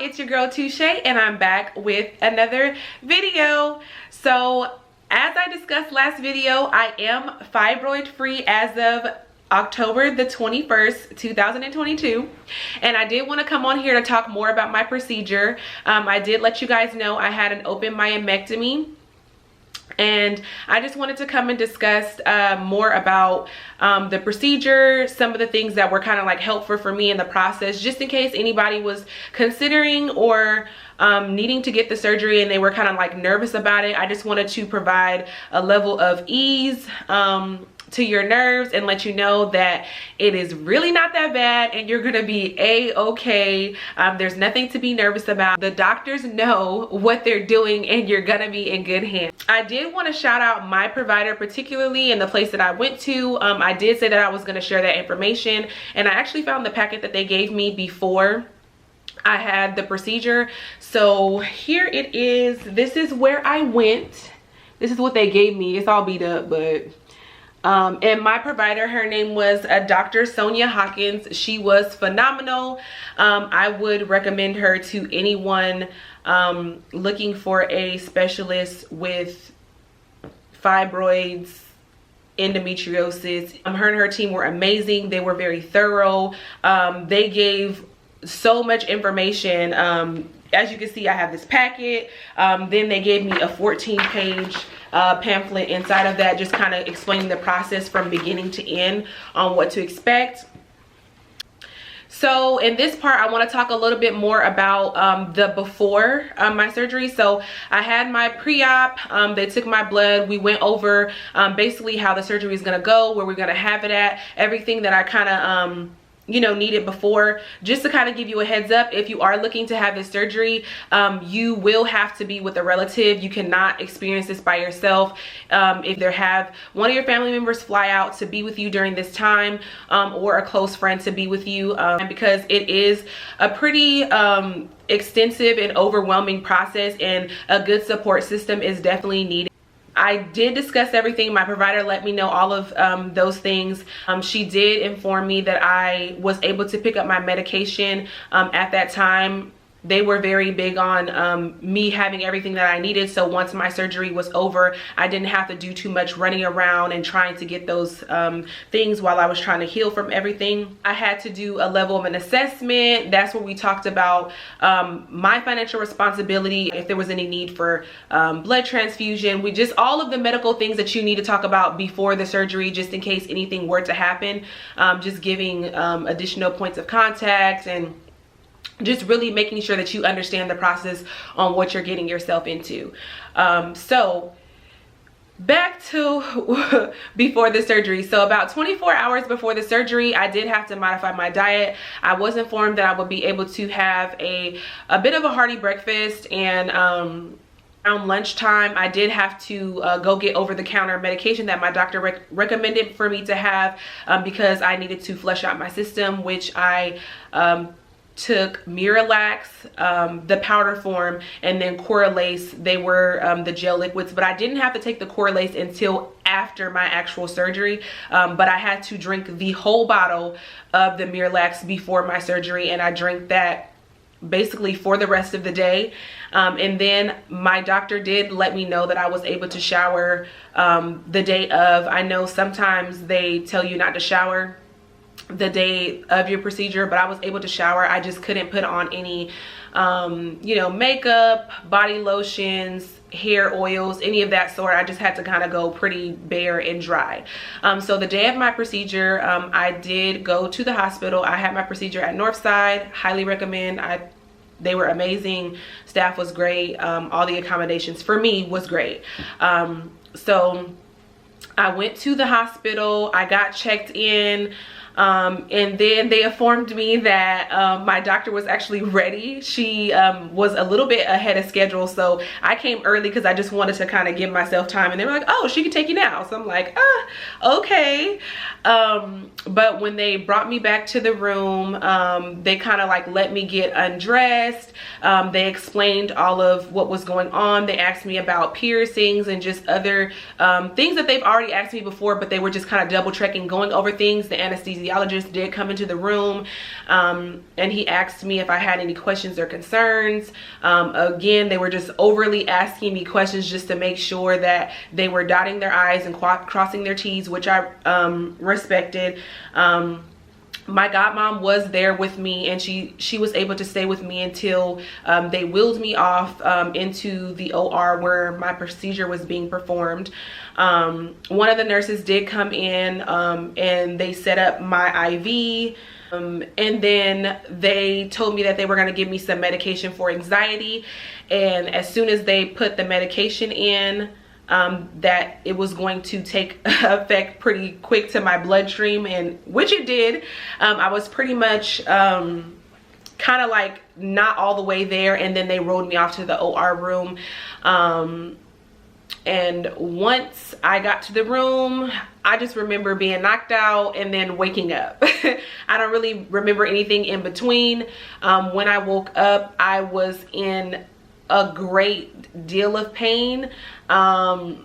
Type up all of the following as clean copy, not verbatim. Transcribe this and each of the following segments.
it's your girl Touche, and I'm back with another video. So as I discussed last video, I am fibroid free as of October the 21st, 2022, and I did want to come on here to talk more about my procedure. I did let you guys know I had an open myomectomy, and I just wanted to come and discuss more about the procedure, some of the things that were kind of like helpful for me in the process, just in case anybody was considering or needing to get the surgery and they were kind of like nervous about it. I just wanted to provide a level of ease to your nerves and let you know that it is really not that bad and you're gonna be a-okay. There's nothing to be nervous about. The doctors know what they're doing and you're gonna be in good hands. I did want to shout out my provider, particularly in the place that I went to. I did say that I was going to share that information, and I actually found the packet that they gave me before I had the procedure. So here it is. This is where I went. This is what they gave me. It's all beat up, but and my provider, her name was Dr. Sonia Hawkins. She was phenomenal. I would recommend her to anyone looking for a specialist with fibroids, endometriosis. Her and her team were amazing. They were very thorough. They gave so much information. As you can see, I have this packet. Then they gave me a 14-page pamphlet inside of that, just kind of explaining the process from beginning to end on what to expect. So in this part, I want to talk a little bit more about the before my surgery. So I had my pre-op, they took my blood, we went over basically how the surgery is going to go, where we're going to have it at, everything that I kind of you know, needed before. Just to kind of give you a heads up, if you are looking to have this surgery, you will have to be with a relative. You cannot experience this by yourself. If there have one of your family members fly out to be with you during this time, or a close friend to be with you, because it is a pretty extensive and overwhelming process, and a good support system is definitely needed. I did discuss everything. My provider let me know all of those things. She did inform me that I was able to pick up my medication at that time. They were very big on me having everything that I needed. So once my surgery was over, I didn't have to do too much running around and trying to get those things while I was trying to heal from everything. I had to do a level of an assessment. That's where we talked about my financial responsibility, if there was any need for blood transfusion. We just, all of the medical things that you need to talk about before the surgery, just in case anything were to happen. Just giving additional points of contact, and just really making sure that you understand the process on what you're getting yourself into. So back to before the surgery. So about 24 hours before the surgery, I did have to modify my diet. I was informed that I would be able to have a bit of a hearty breakfast, and around lunchtime I did have to go get over-the-counter medication that my doctor recommended for me to have, because I needed to flush out my system, which I took Miralax, the powder form, and then Coralace. They were the gel liquids, but I didn't have to take the Coralace until after my actual surgery. But I had to drink the whole bottle of the Miralax before my surgery, and I drank that basically for the rest of the day. And then my doctor did let me know that I was able to shower the day of. I know sometimes they tell you not to shower the day of your procedure, but I was able to shower. I just couldn't put on any you know, makeup, body lotions, hair oils, any of that sort. I just had to kind of go pretty bare and dry. So the day of my procedure, I did go to the hospital. I had my procedure at Northside. Highly recommend. They were amazing. Staff was great. All the accommodations for me was great. So I went to the hospital. I got checked in. And then they informed me that my doctor was actually ready. She was a little bit ahead of schedule, so I came early because I just wanted to kind of give myself time. And they were like, oh, she can take you now. So I'm like, okay. But when they brought me back to the room, they kind of like let me get undressed. They explained all of what was going on. They asked me about piercings and just other things that they've already asked me before, but they were just kind of double checking, going over things. The anesthesiologist anesthesiologist did come into the room, and he asked me if I had any questions or concerns. Again, they were just overly asking me questions just to make sure that they were dotting their I's and crossing their T's, which I respected. My godmom was there with me, and she was able to stay with me until they wheeled me off into the OR where my procedure was being performed. One of the nurses did come in and they set up my IV, and then they told me that they were going to give me some medication for anxiety, and as soon as they put the medication in, that it was going to take effect pretty quick to my bloodstream, and which it did. I was pretty much kind of like not all the way there, and then they rolled me off to the OR room. And once I got to the room, I just remember being knocked out and then waking up. I don't really remember anything in between. When I woke up, I was in a great deal of pain. I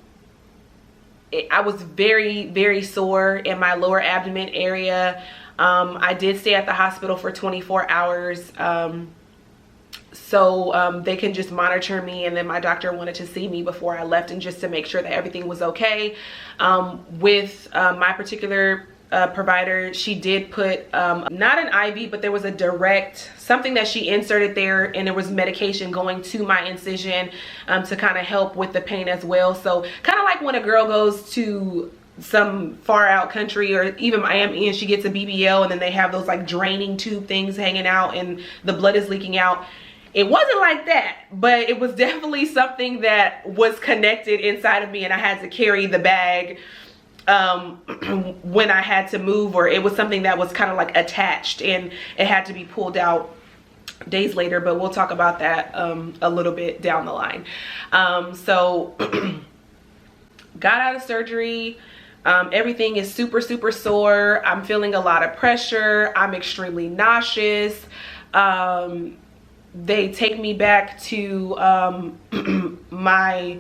was very, very sore in my lower abdomen area. I did stay at the hospital for 24 hours. So they can just monitor me, and then my doctor wanted to see me before I left, and just to make sure that everything was okay. With my particular provider, she did put not an IV, but there was a direct something that she inserted there, and there was medication going to my incision to kind of help with the pain as well. So kind of like when a girl goes to some far out country or even Miami and she gets a BBL, and then they have those like draining tube things hanging out and the blood is leaking out. It wasn't like that, but it was definitely something that was connected inside of me, and I had to carry the bag when I had to move, or it was something that was kind of like attached and it had to be pulled out days later, but we'll talk about that a little bit down the line. So got out of surgery. Everything is super sore. I'm feeling a lot of pressure. I'm extremely nauseous. They take me back to my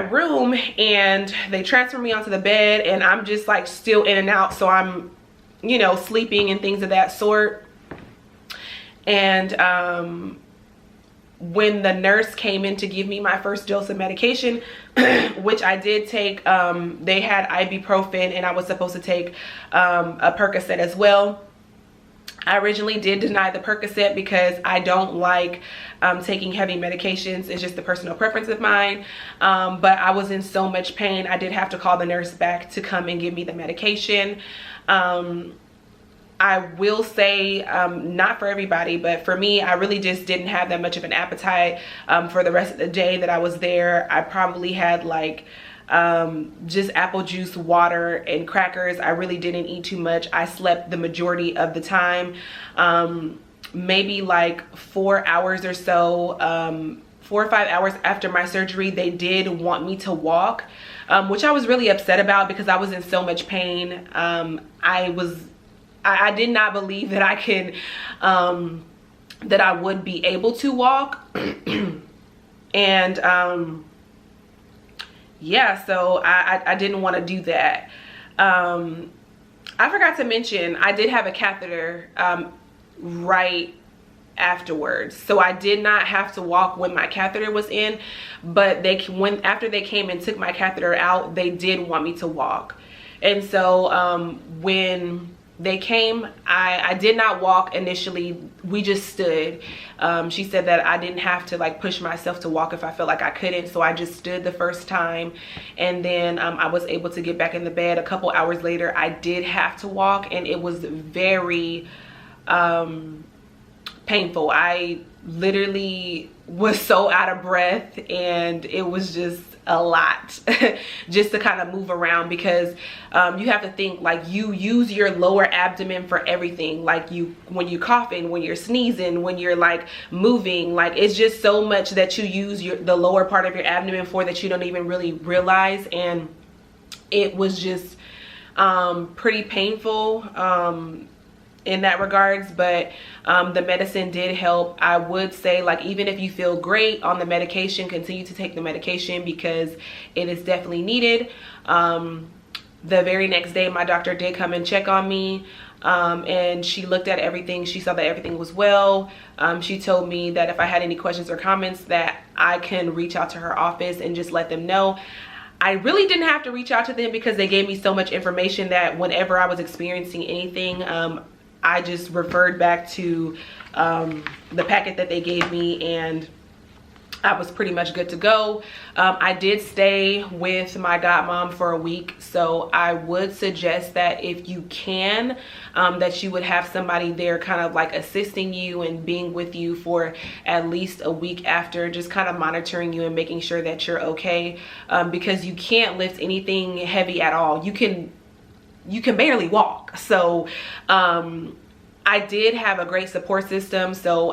room, and they transfer me onto the bed, and I'm just like still in and out, so I'm, you know, sleeping and things of that sort. And when the nurse came in to give me my first dose of medication, which I did take, they had ibuprofen, and I was supposed to take a Percocet as well. I originally did deny the Percocet because I don't like taking heavy medications. It's just a personal preference of mine. But I was in so much pain, I did have to call the nurse back to come and give me the medication. I will say, not for everybody, but for me, I really just didn't have that much of an appetite for the rest of the day that I was there. I probably had like just apple juice, water, and crackers. I really didn't eat too much. I slept the majority of the time. Maybe like 4 hours or so, 4 or 5 hours after my surgery, they did want me to walk, which I was really upset about because I was in so much pain. I did not believe that I could, that I would be able to walk. And yeah, so I didn't want to do that. I forgot to mention, I did have a catheter right afterwards, so I did not have to walk when my catheter was in, but after they came and took my catheter out, they did want me to walk. And so when they came, I did not walk initially. We just stood. She said that I didn't have to like push myself to walk if I felt like I couldn't, so I just stood the first time, and then I was able to get back in the bed. A couple hours later, I did have to walk, and it was very painful. I literally was so out of breath, and it was just a lot just to kind of move around, because you have to think, like, you use your lower abdomen for everything. Like, when you're coughing, when you're sneezing, when you're like moving, like it's just so much that you use the lower part of your abdomen for that you don't even really realize. And it was just pretty painful in that regards, but the medicine did help. I would say, like, even if you feel great on the medication, continue to take the medication because it is definitely needed. The very next day, my doctor did come and check on me, and she looked at everything. She saw that everything was well. She told me that if I had any questions or comments, that I can reach out to her office and just let them know. I really didn't have to reach out to them because they gave me so much information that whenever I was experiencing anything, I just referred back to the packet that they gave me, and I was pretty much good to go. I did stay with my godmom for a week, so I would suggest that if you can, that you would have somebody there kind of like assisting you and being with you for at least a week after, just kind of monitoring you and making sure that you're okay, because you can't lift anything heavy at all. You can barely walk. So I did have a great support system. So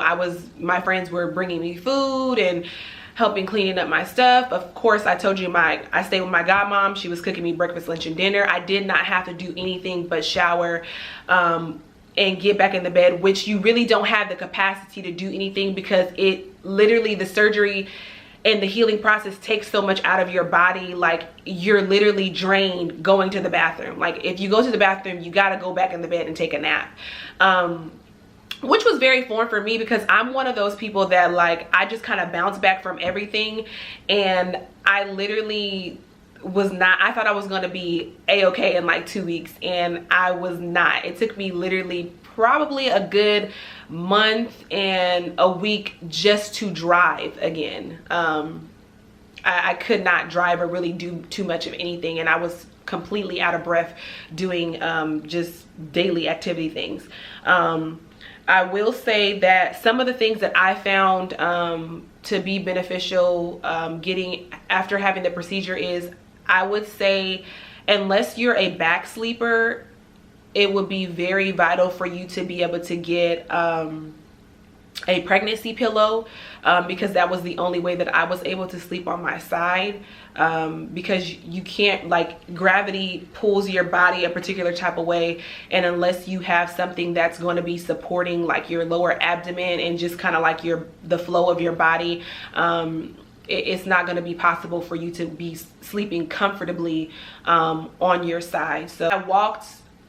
my friends were bringing me food and helping cleaning up my stuff. Of course, I told you I stayed with my godmom. She was cooking me breakfast, lunch, and dinner. I did not have to do anything but shower and get back in the bed, which you really don't have the capacity to do anything, because it literally, the surgery and the healing process takes so much out of your body. Like, you're literally drained going to the bathroom. Like, if you go to the bathroom, you got to go back in the bed and take a nap, which was very foreign for me, because I'm one of those people that, like, I just kind of bounce back from everything. And I literally was not, I thought I was going to be a-okay in like 2 weeks, and I was not. It took me literally probably a good month and a week just to drive again. I could not drive or really do too much of anything, and I was completely out of breath doing just daily activity things. I will say that some of the things that I found to be beneficial getting after having the procedure is, I would say, unless you're a back sleeper, it would be very vital for you to be able to get a pregnancy pillow, because that was the only way that I was able to sleep on my side, because you can't, like, gravity pulls your body a particular type of way, and unless you have something that's going to be supporting like your lower abdomen and just kind of like the flow of your body, it's not going to be possible for you to be sleeping comfortably on your side. So I walked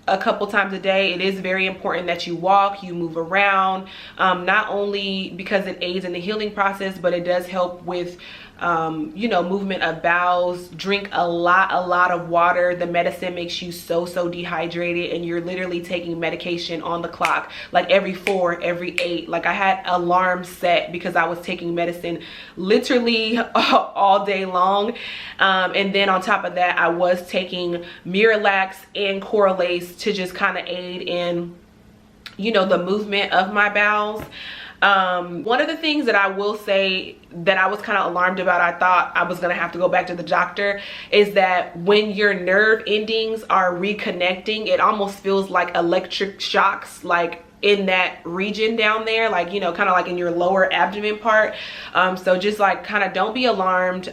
a couple times a day. It is very important that you walk, you move around, not only because it aids in the healing process, but it does help with you know, movement of bowels. Drink a lot of water. The medicine makes you so dehydrated, and you're literally taking medication on the clock, like every 4, every 8. Like, I had alarms set because I was taking medicine literally all day long, and then on top of that, I was taking Miralax and Coralace to just kind of aid in, you know, the movement of my bowels. One of the things that I will say that I was kind of alarmed about, I thought I was gonna have to go back to the doctor, is that when your nerve endings are reconnecting, it almost feels like electric shocks, like in that region down there, like, you know, kind of like in your lower abdomen part. So just like kind of don't be alarmed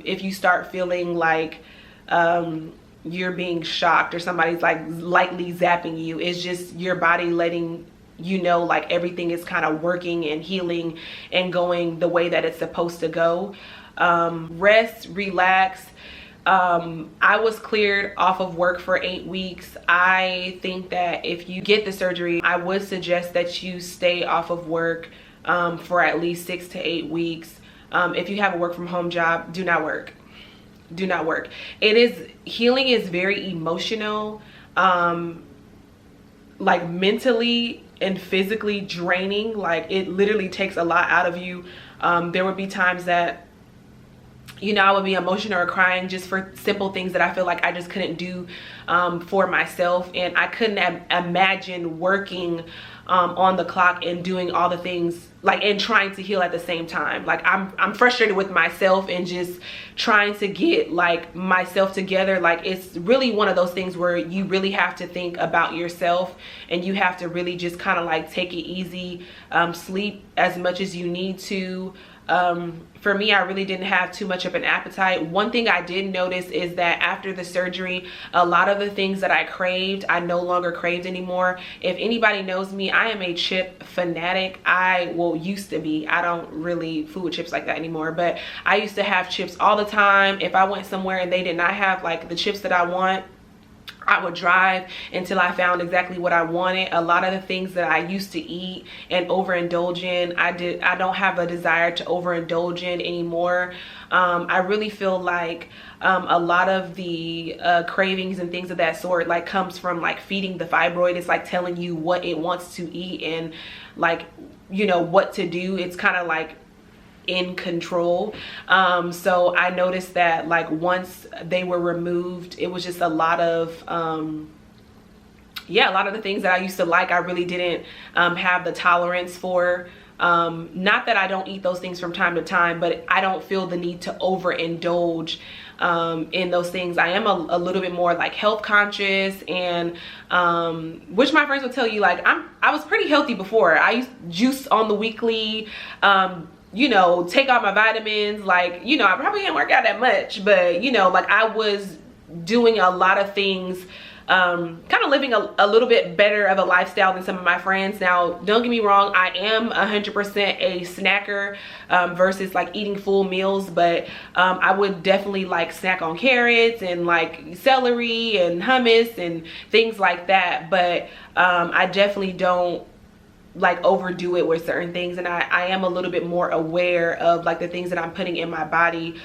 if you start feeling like you're being shocked or somebody's like lightly zapping you. It's just your body letting you know, like, everything is kind of working and healing and going the way that it's supposed to go. Rest, relax. I was cleared off of work for 8 weeks. I think that if you get the surgery, I would suggest that you stay off of work for at least 6 to 8 weeks. If you have a work from home job, do not work. Do not work. Healing is very emotional, like mentally and physically draining. Like, it literally takes a lot out of you. There would be times that, you know, I would be emotional or crying just for simple things that I feel like I just couldn't do for myself. And I couldn't imagine working on the clock and doing all the things, like, and trying to heal at the same time. Like, I'm frustrated with myself and just trying to get like myself together. Like, it's really one of those things where you really have to think about yourself, and you have to really just kind of like take it easy, sleep as much as you need to. For me, I really didn't have too much of an appetite. One thing I did notice is that after the surgery, a lot of the things that I craved, I no longer craved anymore. If anybody knows me, I am a chip fanatic. Used to be. I don't really food with chips like that anymore, but I used to have chips all the time. If I went somewhere and they did not have like the chips that I want, I would drive until I found exactly what I wanted. A lot of the things that I used to eat and overindulge in, I don't have a desire to overindulge in anymore. I really feel like a lot of the cravings and things of that sort like comes from like feeding the fibroid. It's like telling you what it wants to eat and like, you know, what to do. It's kind of like in control. So I noticed that like once they were removed, it was just a lot of yeah, a lot of the things that I used to like, I really didn't have the tolerance for. Not that I don't eat those things from time to time, but I don't feel the need to overindulge in those things. I am a little bit more like health conscious, and which my friends would tell you, like I was pretty healthy before. I used juice on the weekly, you know, take all my vitamins, like, you know, I probably didn't work out that much, but you know, like I was doing a lot of things, kind of living a little bit better of a lifestyle than some of my friends. Now, don't get me wrong, I am 100% a snacker versus like eating full meals, but I would definitely like snack on carrots and like celery and hummus and things like that, but I definitely don't like overdo it with certain things, and I am a little bit more aware of like the things that I'm putting in my body,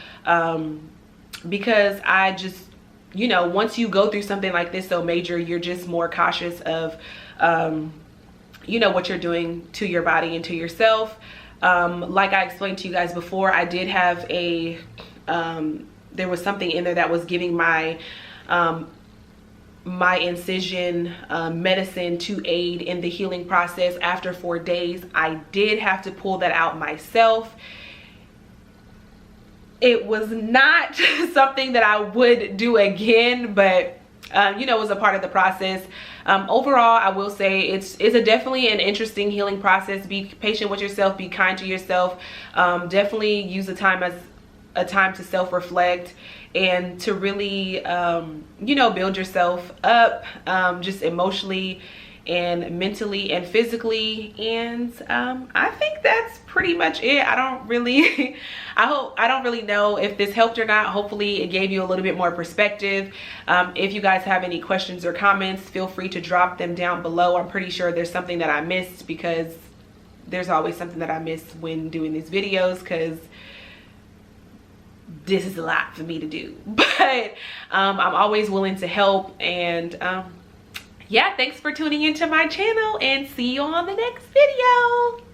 because I just, you know, once you go through something like this so major, you're just more cautious of you know, what you're doing to your body and to yourself. Like I explained to you guys before, I did have a there was something in there that was giving my my incision medicine to aid in the healing process. After 4 days, I did have to pull that out myself. It was not something that I would do again, but you know, it was a part of the process. Overall, I will say it's definitely an interesting healing process. Be patient with yourself, be kind to yourself. Definitely use the time as a time to self-reflect and to really you know, build yourself up, just emotionally and mentally and physically. And I think that's pretty much it. I don't really I don't really know if this helped or not. Hopefully it gave you a little bit more perspective. If you guys have any questions or comments, feel free to drop them down below. I'm pretty sure there's something that I missed, because there's always something that I miss when doing these videos, because this is a lot for me to do. But I'm always willing to help. And yeah, thanks for tuning into my channel, and see you on the next video.